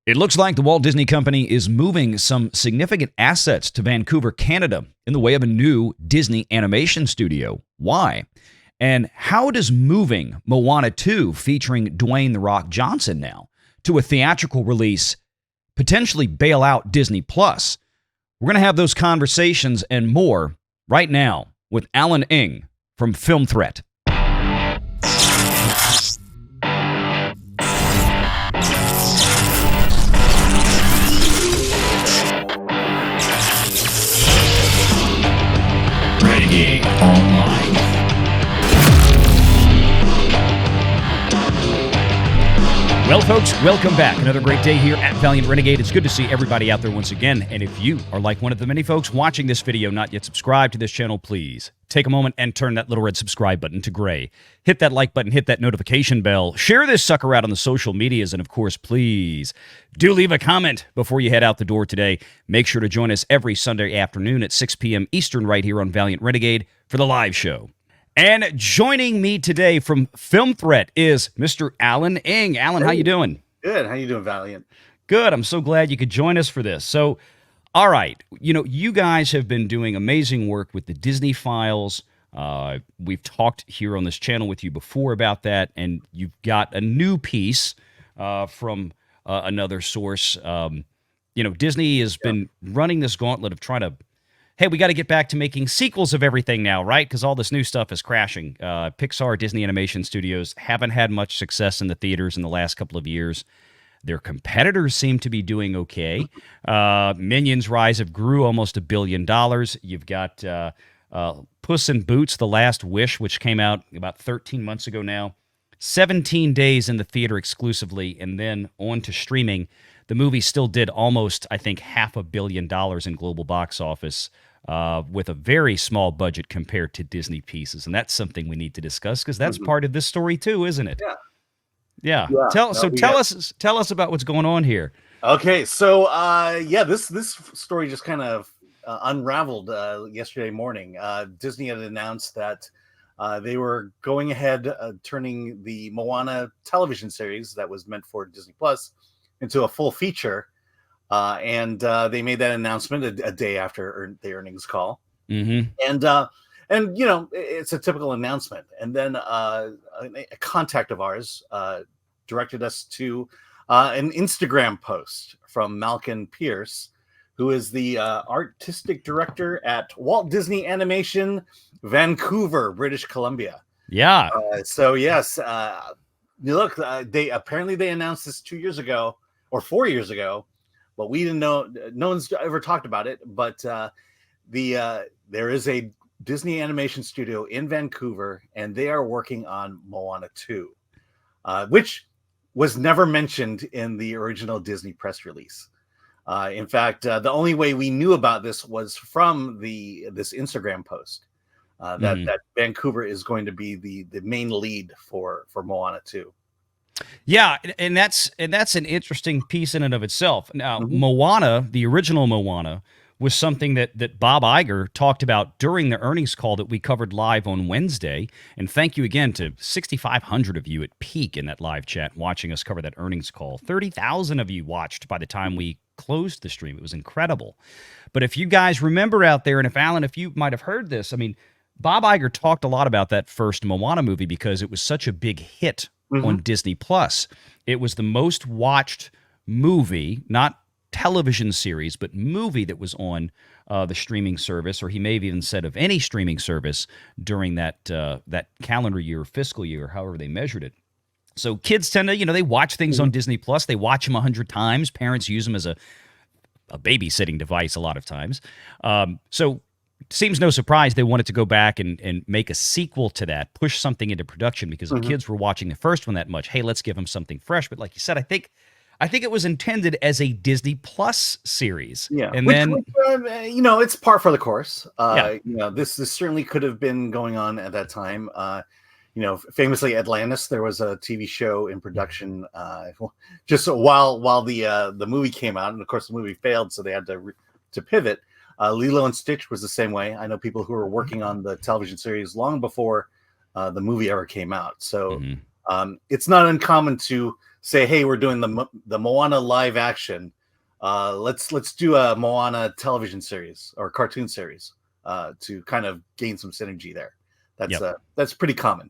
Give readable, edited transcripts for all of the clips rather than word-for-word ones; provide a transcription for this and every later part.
It looks like the Walt Disney Company is moving some significant assets to Vancouver, Canada, in the way of a new Disney animation studio. Why? And how does moving Moana 2, featuring Dwayne "The Rock" Johnson now, to a theatrical release potentially bail out Disney Plus? We're going to have those conversations and more right now with Alan Ng from Film Threat. Renegade Online. Well, folks, welcome back. Another great day here at Valliant Renegade. It's good to see everybody out there once again. And if you are like one of the many folks watching this video not yet subscribed to this channel, please take a moment and turn that little red subscribe button to gray. Hit that like button, hit that notification bell, share this sucker out on the social medias, and of course, please do leave a comment before you head out the door today. Make sure to join us every Sunday afternoon at 6 p.m. Eastern right here on Valliant Renegade for the live show. And joining me today from Film Threat is Mr. Alan Ng. Alan, how you doing? Good. How you doing, Valliant? Good. I'm so glad you could join us for this. So, all right, you guys have been doing amazing work with the Disney Files. We've talked here on this channel with you before about that, and you've got a new piece from another source. Disney has been running this gauntlet of trying to, hey, we got to get back to making sequels of everything now, right? Because all this new stuff is crashing. Pixar, Disney Animation Studios haven't had much success in the theaters in the last couple of years. Their competitors seem to be doing okay. Minions Rise of Gru, almost $1 billion. You've got Puss in Boots, The Last Wish, which came out about 13 months ago now. 17 days in the theater exclusively, and then on to streaming. The movie still did almost, I think, $500 million in global box office with a very small budget compared to Disney pieces. And that's something we need to discuss because that's part of this story too, isn't it? Yeah. Tell us about what's going on here. Okay, so this story just kind of unraveled yesterday morning. Disney had announced that they were going ahead turning the Moana television series that was meant for Disney Plus into a full feature, and they made that announcement a day after the earnings call. And it's a typical announcement. And then a contact of ours directed us to an Instagram post from Malcolm Pierce, who is the artistic director at Walt Disney Animation, Vancouver, British Columbia. Yeah. Look, they announced this 2 years ago or 4 years ago, but we didn't know. No one's ever talked about it. But there is a Disney animation studio in Vancouver, and they are working on Moana 2, which was never mentioned in the original Disney press release. In fact, the only way we knew about this was from this Instagram post that Vancouver is going to be the main lead for Moana 2. Yeah, and that's an interesting piece in and of itself. Now, Moana, the original Moana, was something that Bob Iger talked about during the earnings call that we covered live on Wednesday. And thank you again to 6,500 of you at peak in that live chat watching us cover that earnings call. 30,000 of you watched by the time we closed the stream. It was incredible. But if you guys remember out there, and if Alan, if you might have heard this, I mean, Bob Iger talked a lot about that first Moana movie because it was such a big hit on Disney Plus. It was the most watched movie, not television series, but movie that was on the streaming service, or he may have even said of any streaming service during that calendar year, fiscal year, however they measured it. So kids tend to, they watch things on Disney Plus. They watch them 100 times. Parents use them as a babysitting device a lot of times. So it seems no surprise they wanted to go back and make a sequel to that, push something into production because the kids were watching the first one that much. Hey, let's give them something fresh. But like you said, I think it was intended as a Disney Plus series. Yeah, and it's par for the course. This certainly could have been going on at that time. Famously Atlantis, there was a TV show in production just while the movie came out, and of course the movie failed, so they had to pivot. Lilo and Stitch was the same way. I know people who were working on the television series long before the movie ever came out. So It's not uncommon to say, "Hey, we're doing the Moana live action. Let's do a Moana television series or cartoon series to kind of gain some synergy there." That's pretty common.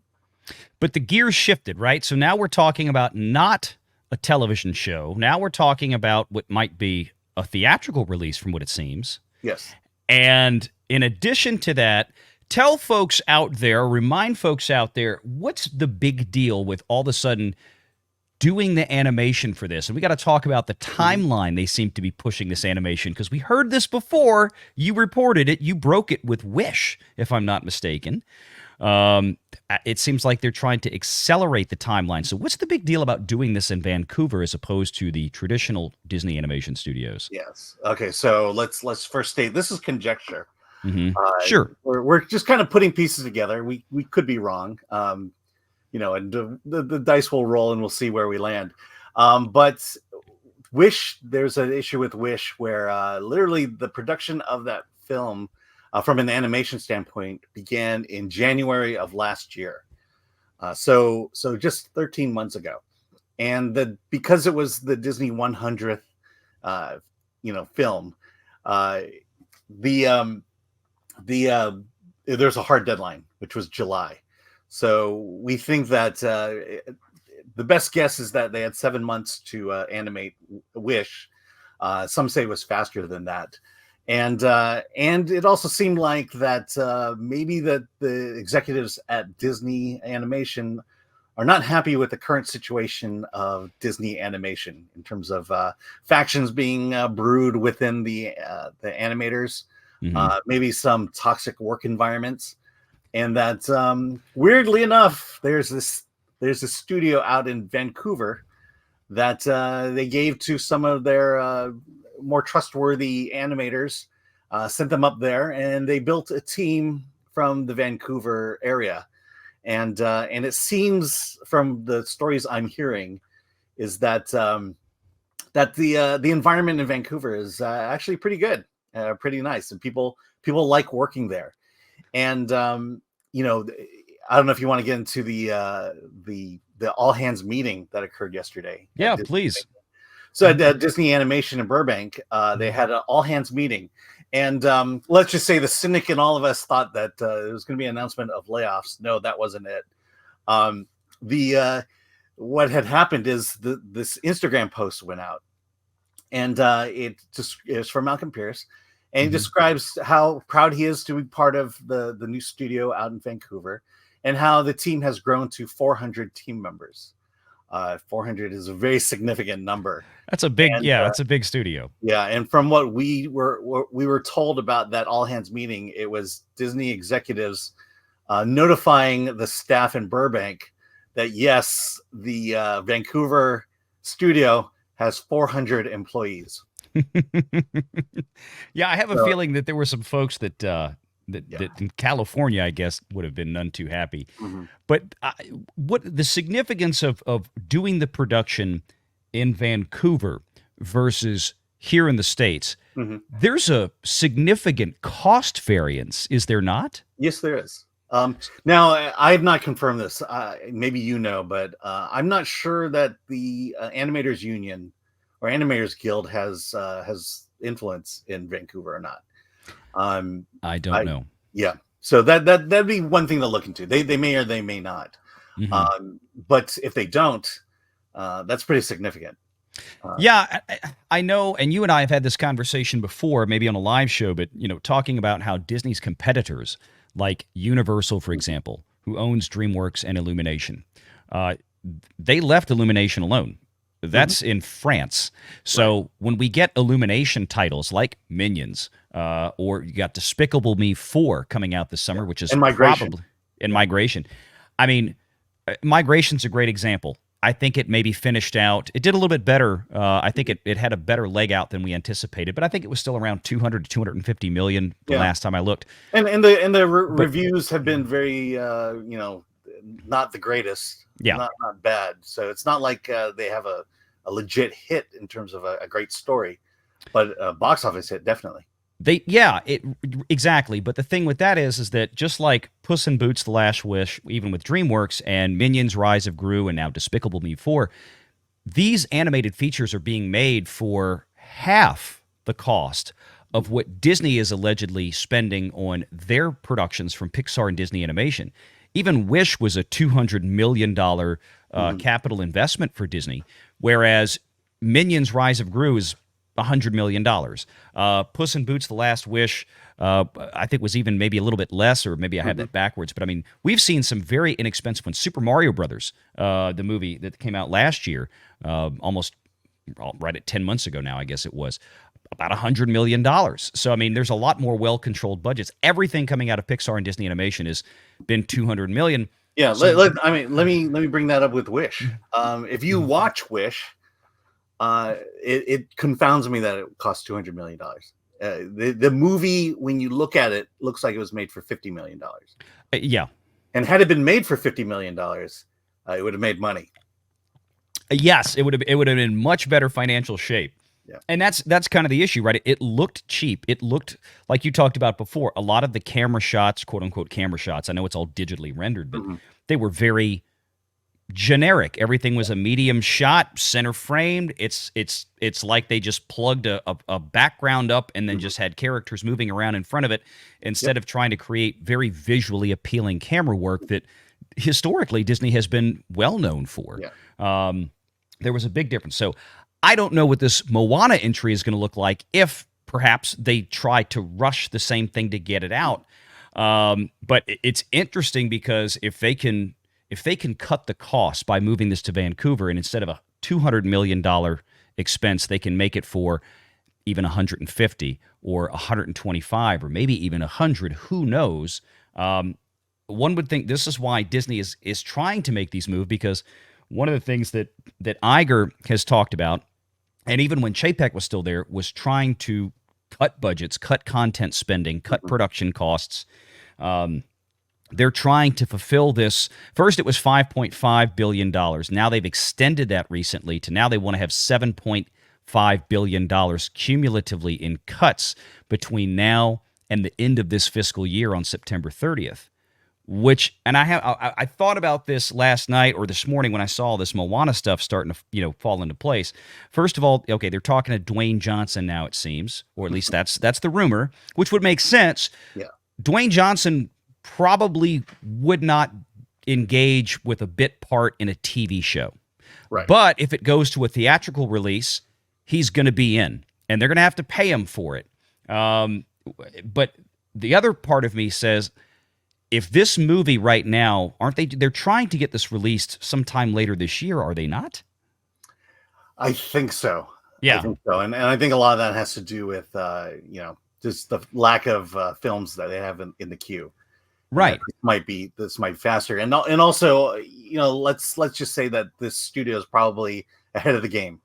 But the gears shifted, right? So now we're talking about not a television show. Now we're talking about what might be a theatrical release, from what it seems. Yes. And in addition to that, tell folks out there, remind folks out there, what's the big deal with all of a sudden doing the animation for this? And we got to talk about the timeline they seem to be pushing this animation, because we heard this before. You reported it. You broke it with Wish, if I'm not mistaken. It seems like they're trying to accelerate the timeline. So what's the big deal about doing this in Vancouver as opposed to the traditional Disney animation studios? Yes. Okay. So let's first state this is conjecture. Sure. We're just kind of putting pieces together. We could be wrong. And the dice will roll and we'll see where we land. But Wish, there's an issue with Wish where literally the production of that film from an animation standpoint began in January of last year. So just 13 months ago. And because it was the Disney 100th, film, there's a hard deadline, which was July. So we think that the best guess is that they had 7 months to animate Wish. Some say it was faster than that. And it also seemed like that maybe that the executives at Disney Animation are not happy with the current situation of Disney Animation in terms of factions being brewed within the animators, maybe some toxic work environments, and that weirdly enough, there's a studio out in Vancouver that they gave to some of their more trustworthy animators, sent them up there, and they built a team from the Vancouver area. And it seems from the stories I'm hearing is that the environment in Vancouver is actually pretty good, pretty nice, and people like working there. And I don't know if you want to get into the all hands meeting that occurred yesterday. Yeah, please. So at Disney Animation in Burbank, they had an all hands meeting. And let's just say the cynic in all of us thought that it was going to be an announcement of layoffs. No, that wasn't it. What had happened is this Instagram post went out, and it's from Malcolm Pierce, and he describes how proud he is to be part of the new studio out in Vancouver, and how the team has grown to 400 team members. 400 is a very significant number. That's a big, that's a big studio. Yeah, and from what we were told about that all hands meeting, it was Disney executives notifying the staff in Burbank that yes, the Vancouver studio has 400 employees. Yeah, I have a feeling that there were some folks that in California, I guess, would have been none too happy. But what the significance of doing the production in Vancouver versus here in the States, there's a significant cost variance, is there not? Yes, there is. Now, I have not confirmed this. Maybe you know, but I'm not sure that the Animators Union or Animators Guild has influence in Vancouver or not. I don't know. Yeah, so that'd be one thing to look into. They may or they may not. But if they don't, that's pretty significant. Yeah, I know, and you and I have had this conversation before, maybe on a live show, but talking about how Disney's competitors, like Universal, for example, who owns DreamWorks and Illumination, they left Illumination alone. That's in France. So when we get Illumination titles like Minions, or you got Despicable Me 4 coming out this summer, which is probably in Migration. I mean, Migration's a great example. I think it maybe finished out. It did a little bit better. I think it had a better leg out than we anticipated, but I think it was still around 200 to 250 million the last time I looked. And the reviews have been very, not the greatest. Yeah, not bad. So it's not like they have a legit hit in terms of a great story, but box office hit definitely. Exactly. But the thing with that is that just like Puss in Boots: The Last Wish, even with DreamWorks, and Minions: Rise of Gru, and now Despicable Me 4, these animated features are being made for half the cost of what Disney is allegedly spending on their productions from Pixar and Disney Animation. Even Wish was a $200 million capital investment for Disney, whereas Minions: Rise of Gru is $100 million. Puss in Boots: The Last Wish, I think was even maybe a little bit less, or maybe I have that backwards. But I mean, we've seen some very inexpensive ones. Super Mario Brothers, the movie that came out last year, almost right at 10 months ago now, I guess it was, about $100 million. So I mean, there's a lot more well-controlled budgets. Everything coming out of Pixar and Disney Animation has been $200 million. Yeah, So, let me bring that up with Wish. If you watch Wish, it confounds me that it cost $200 million. The movie, when you look at it, looks like it was made for $50 million. yeah. And had it been made for $50 million, it would have made money. Yes, it would have been in much better financial shape. Yeah. And that's kind of the issue, right? It looked cheap. It looked like you talked about before. A lot of the camera shots, quote unquote camera shots, I know it's all digitally rendered, but they were very generic. Everything was a medium shot, center framed. It's like they just plugged a background up and then just had characters moving around in front of it, instead of trying to create very visually appealing camera work that historically Disney has been well known for. Yeah. There was a big difference. So I don't know what this Moana entry is going to look like if perhaps they try to rush the same thing to get it out. But it's interesting because if they can cut the cost by moving this to Vancouver, and instead of a $200 million expense, they can make it for even 150 or 125 or maybe even 100, who knows? One would think this is why Disney is trying to make these moves, because one of the things that Iger has talked about, and even when Chapek was still there, was trying to cut budgets, cut content spending, cut production costs. They're trying to fulfill this. First, it was $5.5 billion. Now they've extended that recently to now they want to have $7.5 billion cumulatively in cuts between now and the end of this fiscal year on September 30th. I thought about this last night or this morning when I saw this Moana stuff starting to fall into place. First of all, okay, they're talking to Dwayne Johnson now, it seems, or at least that's the rumor, which would make sense. Yeah. Dwayne Johnson probably would not engage with a bit part in a TV show. Right. But if it goes to a theatrical release, he's going to be in, and they're going to have to pay him for it. But the other part of me says, if this movie right now, they're trying to get this released sometime later this year, are they not? I think so. Yeah. I think so. And I think a lot of that has to do with, just the lack of films that they have in the queue. Right. This might be faster. And also, let's just say that this studio is probably ahead of the game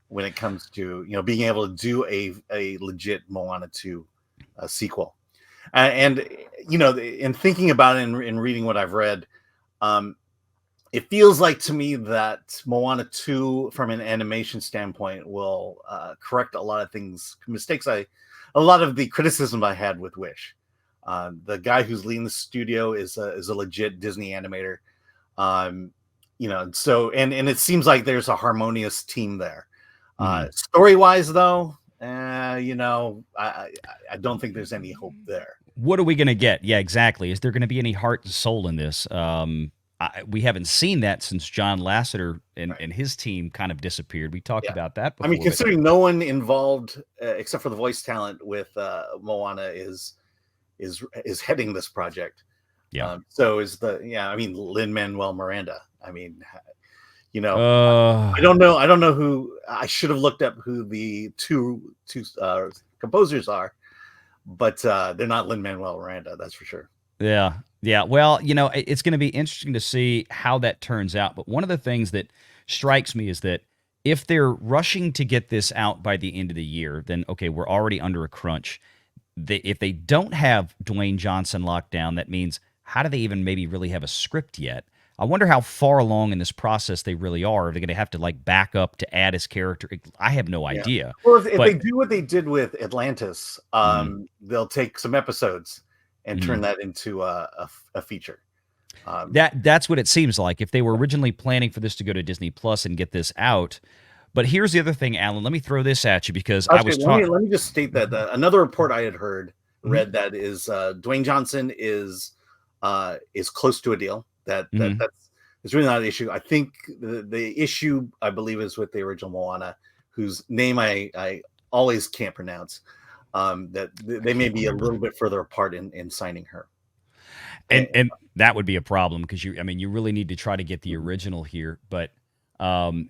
when it comes to, being able to do a legit Moana 2 sequel. And in thinking about it and reading what I've read, it feels like to me that Moana 2, from an animation standpoint, will correct a lot of a lot of the criticism I had with Wish. The guy who's leading the studio is a legit Disney animator. So and it seems like there's a harmonious team there. Story-wise, though, I don't think there's any hope there. What are we going to get? Yeah, exactly. Is there going to be any heart and soul in this? We haven't seen that since John Lasseter and his team kind of disappeared. We talked about that before. I mean, considering no one involved except for the voice talent with Moana is heading this project. Yeah. So is Lin-Manuel Miranda. I mean, I don't know who. I should have looked up who the two composers are, but they're not Lin-Manuel Miranda, that's for sure. Yeah. Well, it's going to be interesting to see how that turns out. But one of the things that strikes me is that if they're rushing to get this out by the end of the year, then okay, we're already under a crunch. If they don't have Dwayne Johnson locked down, that means how do they even maybe really have a script yet? I wonder how far along in this process they really are. Are they going to have to like back up to add his character? I have no Yeah. idea. Well, if they But do what they did with Atlantis, mhm, they'll take some episodes and turn mhm. that into a feature. Um, That's what it seems like. If they were originally planning for this to go to Disney Plus and get this out. But here's the other thing, Alan. Let me throw this at you because I Actually, was let me taught. let me just state that another report I had Mhm, read that is Dwayne Johnson is close to a deal. mhm. That's it's really not an issue. I think the issue I believe is with the original Moana, whose name I always can't pronounce. That I they may can't be a little remember. bit further apart in signing her. And, And that would be a problem because I mean, you really need to try to get the mhm, original here. But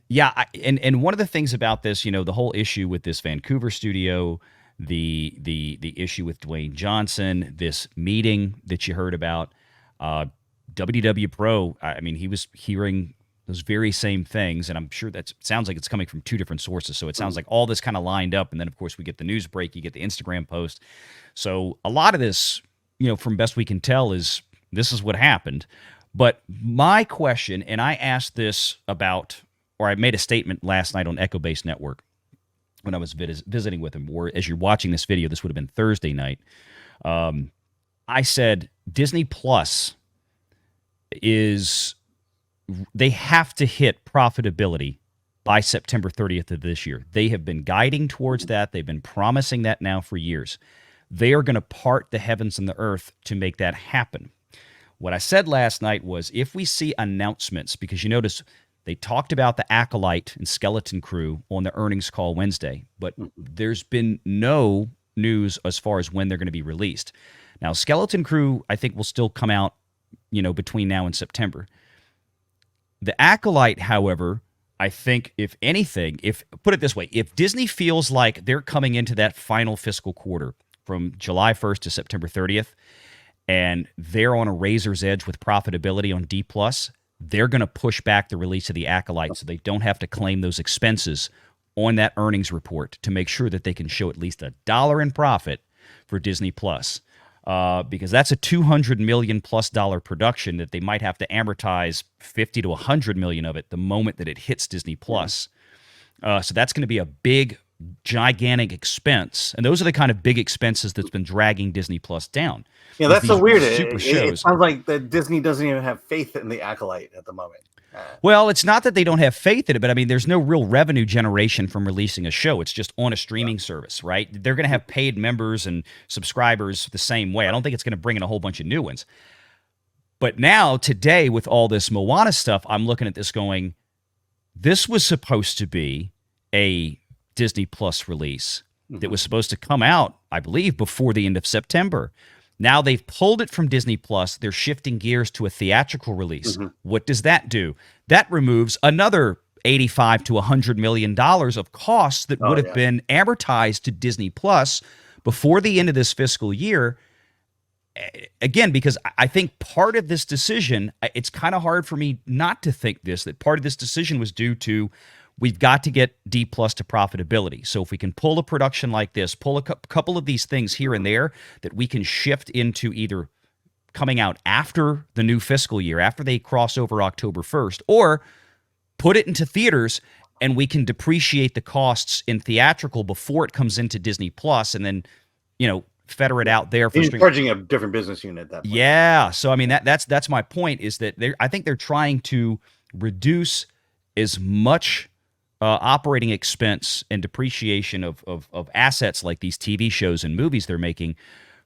yeah, and one of the things about this, the whole issue with this Vancouver studio, the issue with Dwayne Johnson, this meeting that you heard about, uh, WW Pro. I mean, he was hearing those very same things, and I'm sure that sounds like it's coming from two different sources. So it sounds mhm. like all this kind of lined up, and then of course we get the news break, you get the Instagram post. So a lot of this, from best we can tell, is this is what happened. But my question, and I asked this about, or I made a statement last night on Echo Base Network when I was visiting with him, or as you're watching this video, this would have been Thursday night. Um, I said Disney Plus is, they have to hit profitability by September 30th of this year. They have been guiding towards that. They've been promising that now for years. They are going to part the heavens and the earth to make that happen. What I said last night was if we see announcements, because you notice they talked about the Acolyte and Skeleton Crew on the earnings call Wednesday, but there's been no news as far as when they're going to be released. Now, Skeleton Crew, I think, will still come out, between now and September. The Acolyte, however, I think, if anything, if put it this way, if Disney feels like they're coming into that final fiscal quarter from July 1st to September 30th, and they're on a razor's edge with profitability on D plus, they're going to push back the release of the Acolyte so they don't have to claim those expenses on that earnings report to make sure that they can show at least $1 in profit for Disney Plus. Because that's a $200 million plus production that they might have to amortize 50 to 100 million of it the moment that it hits Disney Plus. So that's going to be a big, gigantic expense, and those are the kind of big expenses that's been dragging Disney Plus down. Yeah, Is that's so these weird. super It shows. sounds like that Disney doesn't even have faith in the Acolyte at the moment. Well, it's not that they don't have faith in it, but I mean, there's no real revenue generation from releasing a show. It's just on a Yeah, streaming service, right? They're going to have paid members and subscribers the same way. I don't think it's going to bring in a whole bunch of new ones. But now, today, with all this Moana stuff, I'm looking at this going, this was supposed to be a Disney Plus release that mhm. was supposed to come out, I believe, before the end of September. Now they've pulled it from Disney Plus. They're shifting gears to a theatrical release. Mhm. What does that do? That removes another 85 to $100 million of costs that would Oh have yeah. been amortized to Disney Plus before the end of this fiscal year. Again, because I think part of this decision, it's kind of hard for me not to think this, that part of this decision was due to we've got to get D plus to profitability. So if we can pull a production like this, pull a couple of these things here and there that we can shift into either coming out after the new fiscal year, after they cross over October 1st, or put it into theaters and we can depreciate the costs in theatrical before it comes into Disney Plus and then, fetter it Yeah. out there for He's stream. charging a different business unit at that point. Yeah. So I mean that's my point is that I think they're trying to reduce as much operating expense and depreciation of assets like these TV shows and movies they're making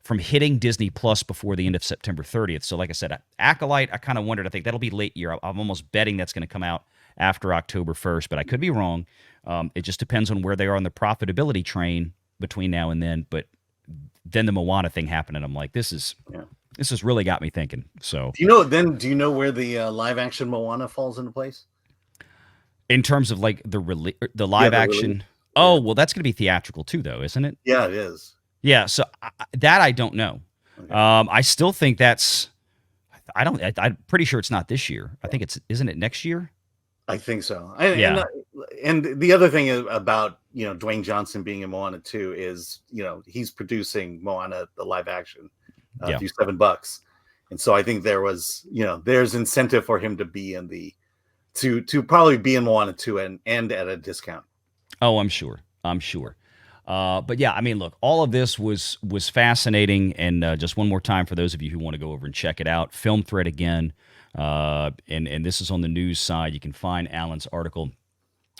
from hitting Disney Plus before the end of September 30th. So like I said, Acolyte, I kind of wondered, I think that'll be late year. I'm almost betting that's going to come out after October 1st, but I could be wrong. It just depends on where they are on the profitability train between now and then. But then the Moana thing happened, and I'm like, Yeah. this has really got me thinking. So Do you know where the live action Moana falls into place? in terms of like the Yeah, live the release. action, Yeah. oh well, that's going to be theatrical too, though, isn't it? Yeah, it is. Yeah. So that I don't know. Okay. I still think that's. I don't. I'm pretty sure it's not this year. I think it's. Isn't it next year? I think so. Yeah. And the other thing about Dwayne Johnson being in Moana 2 is he's producing Moana the live action Yeah. for $7, And so I think there's incentive for him to be in to probably be in Moana 2 and at a discount. Oh, I'm sure. But yeah, I mean, look, all of this was fascinating, and just one more time for those of you who want to go over and check it out, Film Thread again, and this is on the news side. You can find Alan's article.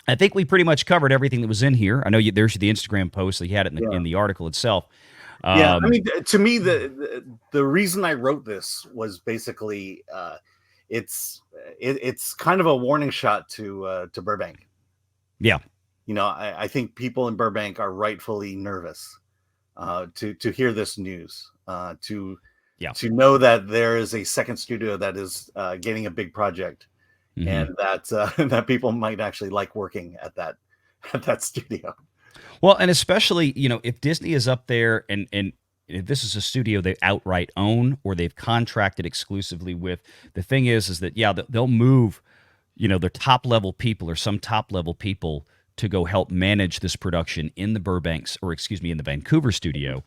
I think we pretty much covered everything that was in here. I know there's the Instagram post, so you had it in the article itself. I mean, to me, the reason I wrote this was basically it's kind of a warning shot to Burbank. Yeah. I think people in Burbank are rightfully nervous to hear this news, to know that there is a second studio that is getting a big project, and that people might actually like working at that studio. Well, and especially, if Disney is up there and if this is a studio they outright own or they've contracted exclusively with, the thing is that, they'll move, their top level people or some top level people to go help manage this production in the in the Vancouver studio.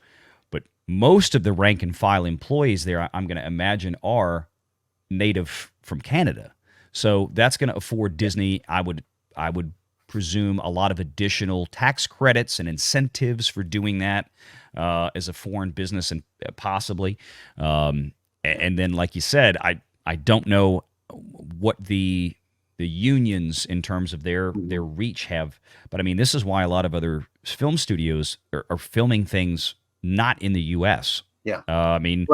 But most of the rank and file employees there, I'm going to imagine, are native from Canada. So that's going to afford Disney, I would presume, a lot of additional tax credits and incentives for doing that as a foreign business, and possibly. And then, like you said, I don't know what the unions in terms of their reach have, but I mean, this is why a lot of other film studios are filming things not in the U.S. Yeah. Let me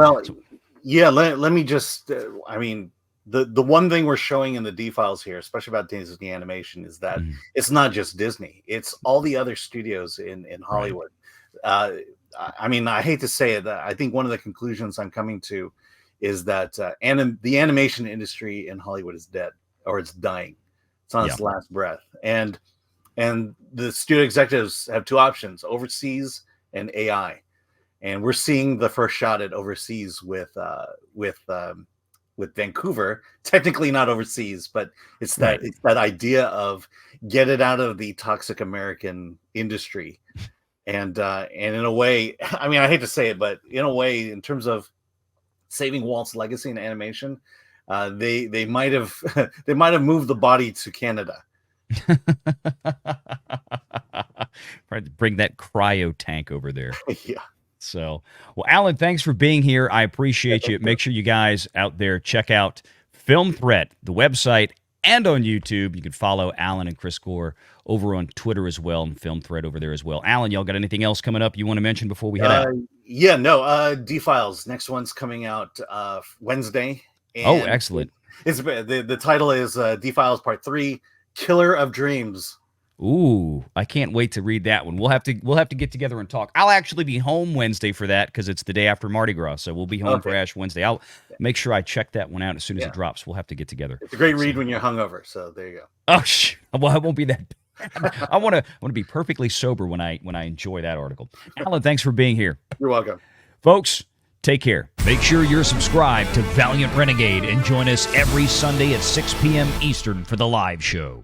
just, the one thing we're showing in the D files here, especially about Disney Animation, is that it's not just Disney; it's all the other studios in Hollywood. Right. I hate to say it, I think one of the conclusions I'm coming to is that the animation industry in Hollywood is dead, or it's dying. It's on its last breath, and the studio executives have two options: overseas and AI. And we're seeing the first shot at overseas with Vancouver. Technically not overseas, but it's that idea of get it out of the toxic American industry. And in a way, I hate to say it, but in a way, in terms of saving Walt's legacy in animation, they might have moved the body to Canada. Bring that cryo tank over there. Yeah. So, well, Alan, thanks for being here. I appreciate you. Make sure you guys out there check out Film Thread, the website, and on YouTube. You can follow Alan and Chris Gore over on Twitter as well, and Film Thread over there as well. Alan, y'all got anything else coming up you want to mention before we head out? D-Files. Next one's coming out Wednesday. And excellent. The title is D-Files Part 3, Killer of Dreams. Ooh, I can't wait to read that one. We'll have to get together and talk. I'll actually be home Wednesday for that because it's the day after Mardi Gras, so we'll be home for Ash Wednesday. I'll make sure I check that one out as soon as it drops. We'll have to get together. It's a great read when you're hungover, so there you go. Oh, well, I won't be that bad. I want to be perfectly sober when I enjoy that article. Alan, thanks for being here. You're welcome, folks. Take care. Make sure you're subscribed to Valiant Renegade and join us every Sunday at 6 p.m. Eastern for the live show.